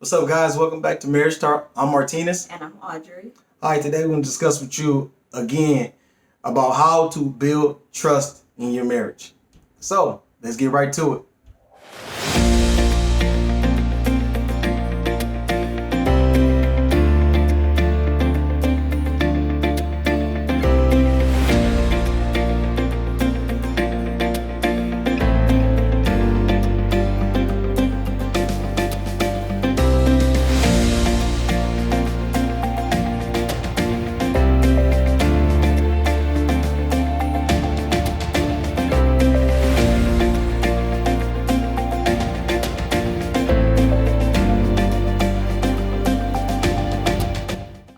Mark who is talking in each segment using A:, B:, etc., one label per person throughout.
A: What's up, guys? Welcome back to Marriage Talk. I'm Martinez.
B: And I'm Audrey.
A: Hi, today we're going to discuss with you again about how to build trust in your marriage. So, let's get right to it.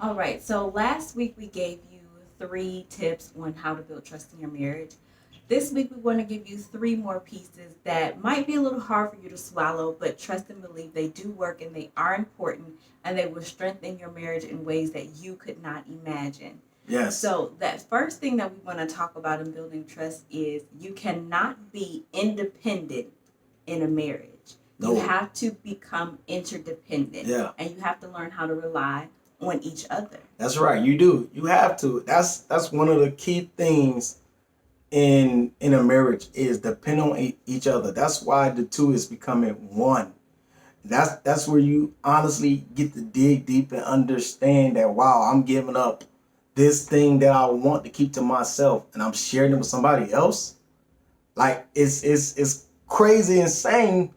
B: All right, so last week we gave you 3 tips on how to build trust in your marriage. This week we want to give you 3 more pieces that might be a little hard for you to swallow, but trust and believe they do work and they are important and they will strengthen your marriage in ways that you could not imagine.
A: Yes.
B: So that first thing that we want to talk about in building trust is you cannot be independent in a marriage.
A: No.
B: You have to become interdependent.
A: Yeah.
B: And you have to learn how to rely on each other.
A: That's right. You do. You have to. That's one of the key things in a marriage is depend on each other. That's why the two is becoming one. That's where you honestly get to dig deep and understand that, wow, I'm giving up this thing that I want to keep to myself and I'm sharing it with somebody else. Like it's crazy insane,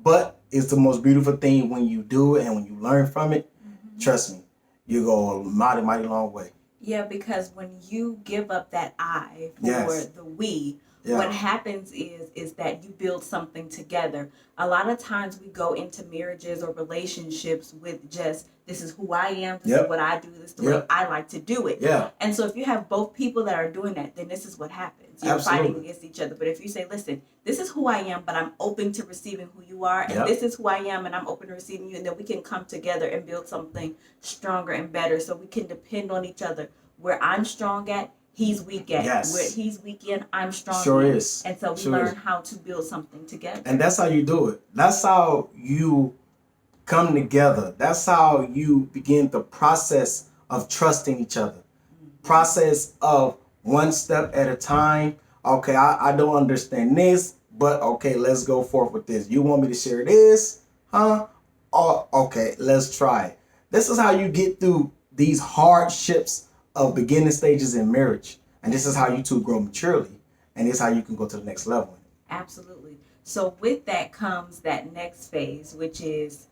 A: but it's the most beautiful thing when you do it and when you learn from it.
B: Mm-hmm.
A: Trust me, you go a mighty, mighty long way.
B: Yeah, because when you give up that I for
A: Yes.
B: the we,
A: Yeah.
B: what happens is that you build something together. A lot of times we go into marriages or relationships with just, this is who I am, this
A: Yep.
B: is what I do, this is the way
A: Yep.
B: I like to do it.
A: Yeah.
B: And so if you have both people that are doing that, then this is what happens. You're
A: Absolutely.
B: fighting against each other. But if you say, listen, this is who I am, but I'm open to receiving who you are, and
A: Yep.
B: this is who I am, and I'm open to receiving you, and then we can come together and build something stronger and better so we can depend on each other. Where I'm strong at, he's weak at.
A: Yes.
B: Where he's weak in, I'm strong
A: Sure
B: in.
A: is.
B: And so we
A: Sure
B: learn
A: is.
B: how to build something together.
A: And that's how you do it. That's how you come together. That's how you begin the process of trusting each other. Process of one step at a time. Okay, I don't understand this, but okay, let's go forth with this. You want me to share this? Huh? Oh, okay, let's try it. This is how you get through these hardships of beginning stages in marriage. And this is how you two grow maturely. And this is how you can go to the next level.
B: Absolutely. So with that comes that next phase, which is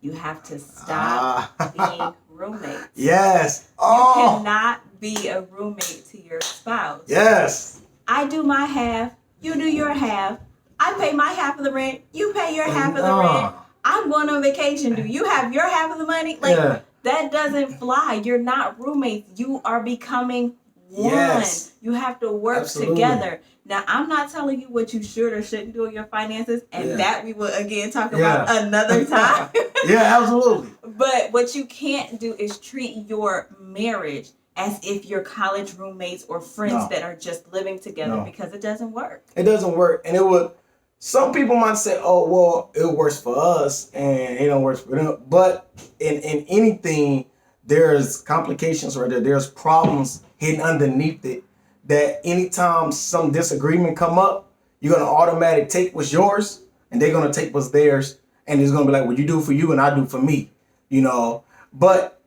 B: you have to stop being roommates.
A: Yes.
B: You
A: Oh,
B: cannot be a roommate to your spouse.
A: yes.
B: I do my half, you do your half. I pay my half of the rent, you pay your half of the rent. I'm going on vacation. Do you have your half of the money? Like,
A: Yeah.
B: that doesn't fly. You're not roommates. You are becoming one.
A: Yes.
B: You have to work
A: Absolutely.
B: together. Now, I'm not telling you what you should or shouldn't do in your finances, and
A: Yeah.
B: that we will again talk
A: Yeah.
B: about another time.
A: Yeah, absolutely.
B: But what you can't do is treat your marriage as if you're college roommates or friends
A: No.
B: that are just living together,
A: No.
B: because it doesn't work.
A: It doesn't work. And it would, some people might say, oh, well, it works for us and it don't work for them. But in anything, there's complications or there's problems hidden underneath it that anytime some disagreement come up, you're going to automatically take what's yours and they're going to take what's theirs. And it's going to be like, well, you do for you and I do for me, you know. But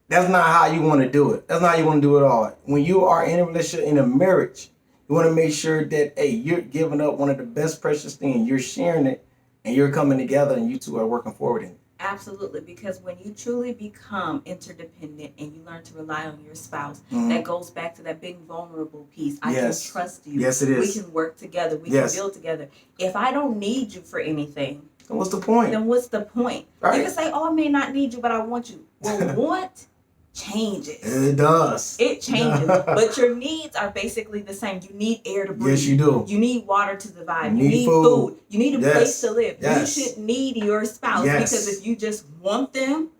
A: that's not how you want to do it. That's not how you want to do it all. When you are in a relationship, in a marriage, you want to make sure that, hey, you're giving up one of the best precious things. You're sharing it and you're coming together and you two are working forward in it.
B: Absolutely, because when you truly become interdependent and you learn to rely on your spouse,
A: Mhm.
B: that goes back to that being vulnerable piece. I
A: Yes.
B: can trust you.
A: Yes, it is.
B: We can work together. We
A: Yes.
B: can build together. If I don't need you for anything,
A: So what's the point?
B: then what's the point?
A: Right.
B: You can say, oh, I may not need you, but I want you. Well, want changes.
A: It does.
B: It changes. But your needs are basically the same. You need air to breathe.
A: Yes, you do.
B: You need water to survive.
A: You
B: You
A: need
B: need
A: food.
B: food. You need a
A: Yes.
B: place to live.
A: Yes.
B: You should need your spouse,
A: Yes.
B: because if you just want them,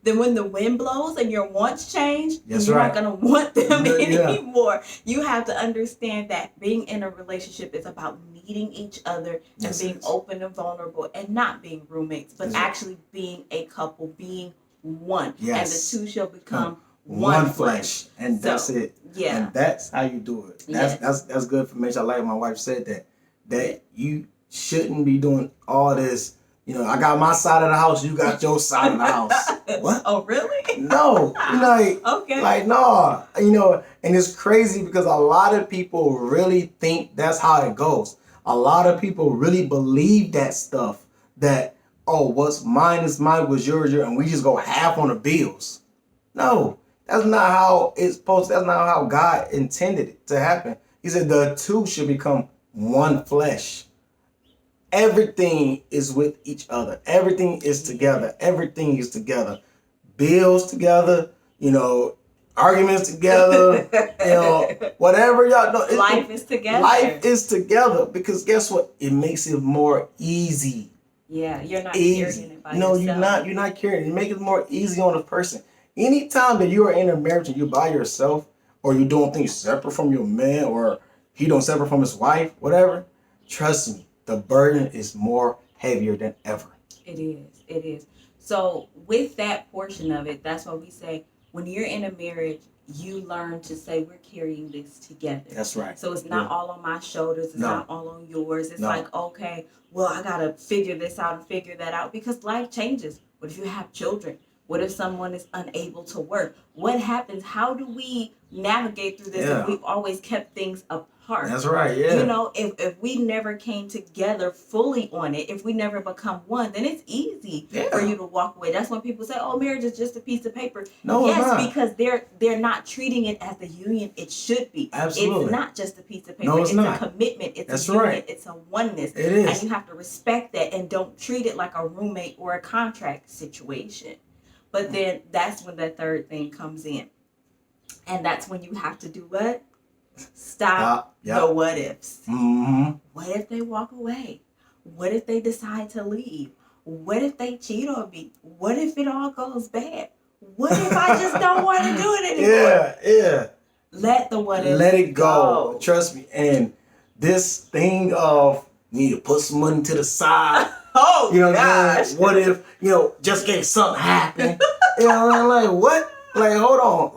B: then when the wind blows and your wants change,
A: That's
B: you're
A: right.
B: not going to want them
A: Yeah.
B: anymore. You have to understand that being in a relationship is about needing each other
A: Yes,
B: and
A: it
B: being
A: is.
B: open and vulnerable and not being roommates, but
A: That's right.
B: actually being a couple, being one.
A: Yes.
B: And the two shall become
A: One flesh, and
B: So,
A: that's it.
B: Yeah.
A: And that's how you do it.
B: Yes.
A: That's good information. I like my wife said that you shouldn't be doing all this. You know, I got my side of the house, you got your side of the house. What?
B: Oh, really?
A: No,
B: Okay.
A: like no, and it's crazy because a lot of people really think that's how it goes. A lot of people really believe that stuff. That what's mine is mine, what's yours, and we just go half on the bills. No, that's not how it's supposed. That's not how God intended it to happen. He said the two should become one flesh. Everything is with each other. Everything is together. Everything is together. Bills together. Arguments together. Whatever y'all know.
B: Life is together.
A: Life is together because guess what? It makes it more easy.
B: Yeah, you're not
A: Easy.
B: carrying it by
A: No,
B: yourself.
A: you're not carrying it. You make it more easy on the person. Anytime that you are in a marriage and you're by yourself or you're doing things separate from your man or he don't separate from his wife, whatever, trust me, the burden is more heavier than ever.
B: It is. It is. So with that portion of it, that's why we say when you're in a marriage, you learn to say we're carrying this together.
A: That's right.
B: So it's not all on my shoulders. It's
A: No.
B: not all on yours. It's
A: No.
B: like, okay, well, I got to figure this out and figure that out because life changes. What if you have children? What if someone is unable to work? What happens? How do we navigate through this
A: Yeah.
B: if we've always kept things apart?
A: That's right, yeah.
B: If we never came together fully on it, if we never become one, then it's easy
A: Yeah.
B: for you to walk away. That's when people say, "Oh, marriage is just a piece of paper."
A: No,
B: yes,
A: it's not.
B: because they're not treating it as the union it should be.
A: Absolutely.
B: It's not just a piece of paper.
A: No, it's not.
B: A commitment. It's
A: That's
B: a union.
A: right.
B: It's a oneness.
A: It is.
B: And you have to respect that and don't treat it like a roommate or a contract situation. But then that's when the third thing comes in. And that's when you have to do what? Stop
A: Yep.
B: the what ifs.
A: Mm-hmm.
B: What if they walk away? What if they decide to leave? What if they cheat on me? What if it all goes bad? What if I just don't want to do it anymore?
A: Yeah.
B: Let the what ifs
A: Let it go. Trust me. And this thing of need to put some money to the side.
B: Oh,
A: You know what
B: gosh.
A: I'm saying? What if, just in case something happened? Like what? Like, hold on.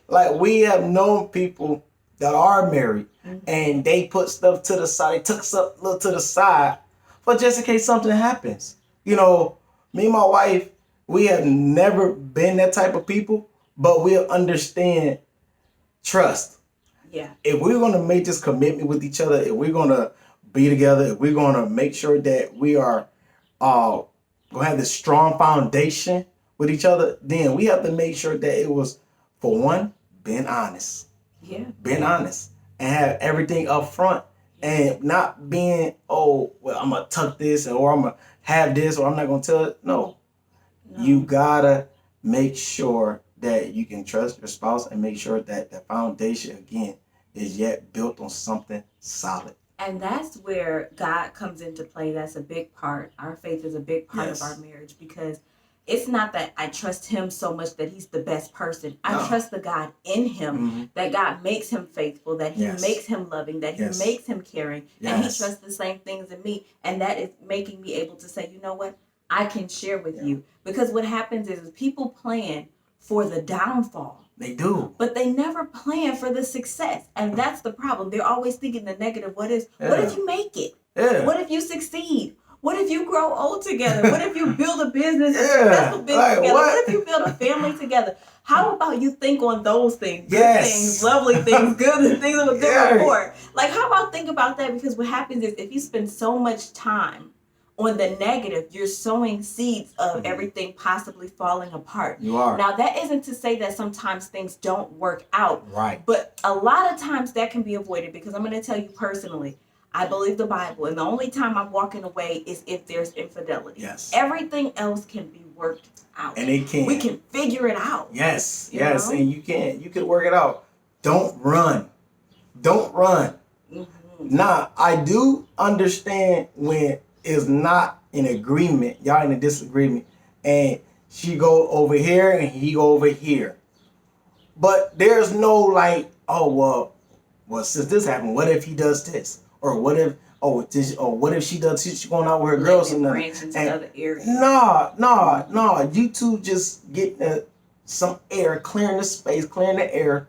A: Like we have known people that are married and they put stuff to the side. They took stuff little to the side for just in case something happens. Me and my wife, we have never been that type of people, but we'll understand trust.
B: Yeah.
A: If we're going to make this commitment with each other, if we're going to be together, if we're going to make sure that we are going to have this strong foundation with each other, then we have to make sure that it was, for one, being honest.
B: Yeah.
A: Being honest and have everything up front and not being, I'm going to tuck this or I'm going to have this or I'm not going to tell it. No. You got to make sure that you can trust your spouse and make sure that the foundation, again, is yet built on something solid.
B: And that's where God comes into play. That's a big part. Our faith is a big part
A: Yes.
B: of our marriage because it's not that I trust him so much that he's the best person. I
A: No.
B: trust the God in him,
A: Mhm.
B: that God makes him faithful, that he
A: Yes.
B: makes him loving, that he
A: Yes.
B: makes him caring, and he
A: Yes.
B: trusts the same things in me. And that is making me able to say, you know what? I can share with you. Because what happens is people plan for the downfall.
A: They do.
B: But they never plan for the success. And that's the problem. They're always thinking the negative. What if you make it?
A: Yeah.
B: What if you succeed? What if you grow old together? What if you build a business, a
A: Yeah.
B: successful business
A: Like,
B: together?
A: what?
B: What if you build a family together? How about you think on those things? Good
A: Yes.
B: things, lovely things, good things with a good
A: Yeah.
B: report. Like, how about think about that? Because what happens is if you spend so much time on the negative, you're sowing seeds of everything possibly falling apart.
A: You are.
B: Now, that isn't to say that sometimes things don't work out,
A: Right.
B: but a lot of times that can be avoided because I'm going to tell you personally, I believe the Bible, and the only time I'm walking away is if there's infidelity.
A: Yes.
B: Everything else can be worked out.
A: And it can.
B: We can figure it out.
A: Yes.
B: You
A: Yes.
B: know?
A: And you can work it out. Don't run. Don't run.
B: Mhm.
A: Now, I do understand when it's not in agreement, y'all in a disagreement, and she go over here and he go over here. But there's no like, oh well, since this happened, what if he does this? Or what if what if she does she's going out with her girls and
B: branch into other areas.
A: No. You two just get some air, clearing the space, clearing the air,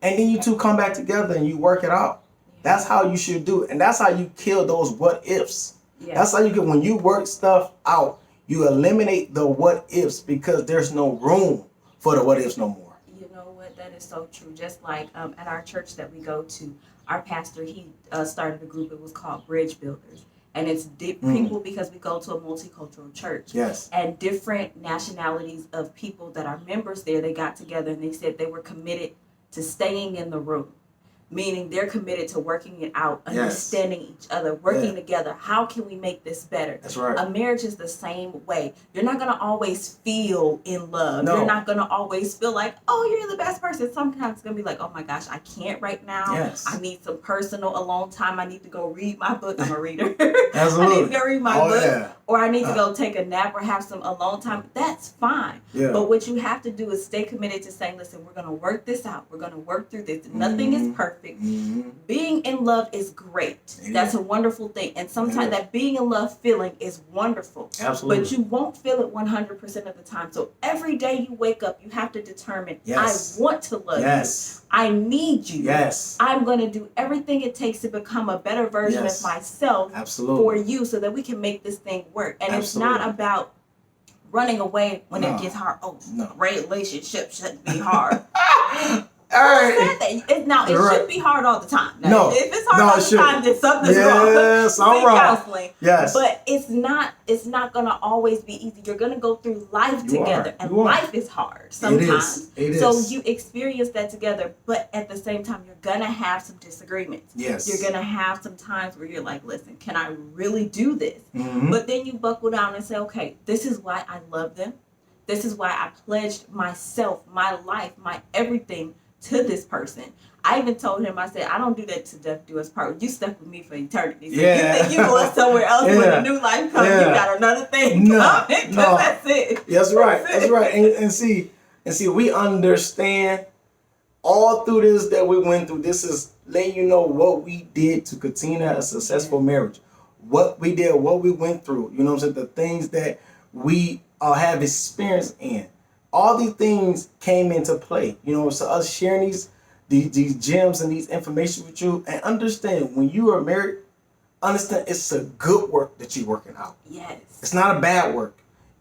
A: and then you two come back together and you work it out. That's how you should do it. And that's how you kill those what ifs. Yeah. That's how you get when you work stuff out, you eliminate the what ifs because there's no room for the what ifs no more.
B: You know what? That is so true. Just like at our church that we go to, our pastor, he started a group. It was called Bridge Builders. And it's people because we go to a multicultural church.
A: Yes.
B: And different nationalities of people that are members there, they got together and they said they were committed to staying in the room. Meaning they're committed to working it out, understanding each other, working together. How can we make this better?
A: That's right.
B: A marriage is the same way. You're not going to always feel in love.
A: No.
B: You're not going to always feel like, oh, you're the best person. Sometimes it's going to be like, oh my gosh, I can't right now.
A: Yes.
B: I need some personal alone time. I need to go read my book. I'm a reader.
A: Absolutely.
B: I need to go read my book.
A: Yeah.
B: Or I need to go take a nap or have some alone time. That's fine.
A: Yeah.
B: But what you have to do is stay committed to saying, listen, we're going to work this out. We're going to work through this. Nothing is perfect. Being in love is great. That's a wonderful thing. And sometimes that being in love feeling is wonderful.
A: Absolutely.
B: But you won't feel it 100% of the time. So every day you wake up, you have to determine, I want to love you. I need you.
A: Yes.
B: I'm going to do everything it takes to become a better version of myself for you so that we can make this thing work. And it's not about running away when it gets hard. Oh, relationship shouldn't be hard.
A: All right.
B: It should be hard all the time. Now, if it's hard all the time, then something's wrong.
A: Yes, I'm wrong.
B: Counseling.
A: Yes.
B: But it's not gonna always be easy. You're gonna go through life together. And life is hard sometimes.
A: It is.
B: So you experience that together, but at the same time, you're gonna have some disagreements.
A: Yes.
B: You're gonna have some times where you're like, listen, can I really do this?
A: Mm-hmm.
B: But then you buckle down and say, okay, this is why I love them. This is why I pledged myself, my life, my everything to this person. I even told him, I said, I don't do that to death do us part. You stuck with me for eternity. So you think you going somewhere else when a new life comes, you got another thing coming. No. That's it.
A: That's right. That's right. And see, we understand all through this that we went through. This is letting you know what we did to continue a successful marriage. What we did, what we went through. You know what I'm saying? The things that we have experience in. All these things came into play, you know, so us sharing these gems and these information with you, and understand when you are married, understand it's a good work that you're working out.
B: Yes.
A: It's not a bad work.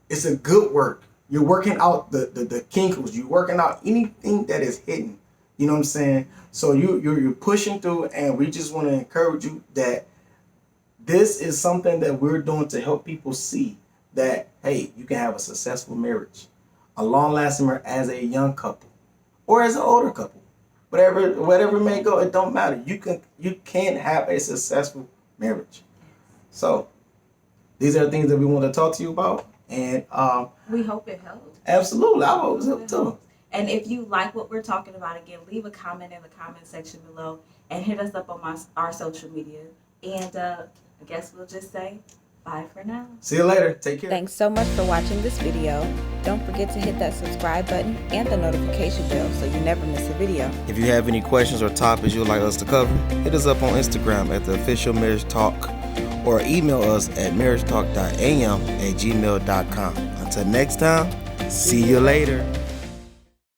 A: It's a good work. You're working out the kinkles. You're working out anything that is hidden. You know what I'm saying? So you're pushing through, and we just want to encourage you that this is something that we're doing to help people see that, hey, you can have a successful marriage. A long-lasting marriage as a young couple or as an older couple, whatever may go, it don't matter. You can have a successful marriage. So these are the things that we want to talk to you about, and
B: we hope it helps.
A: Absolutely, I hope it helps too.
B: And if you like what we're talking about, again, leave a comment in the comment section below and hit us up on our social media. And I guess we'll just say bye for now.
A: See you later. Take care.
C: Thanks so much for watching this video. Don't forget to hit that subscribe button and the notification bell so you never miss a video.
D: If you have any questions or topics you'd like us to cover, hit us up on Instagram at the official Marriage Talk or email us at marriagetalk.am@gmail.com. Until next time, see you later.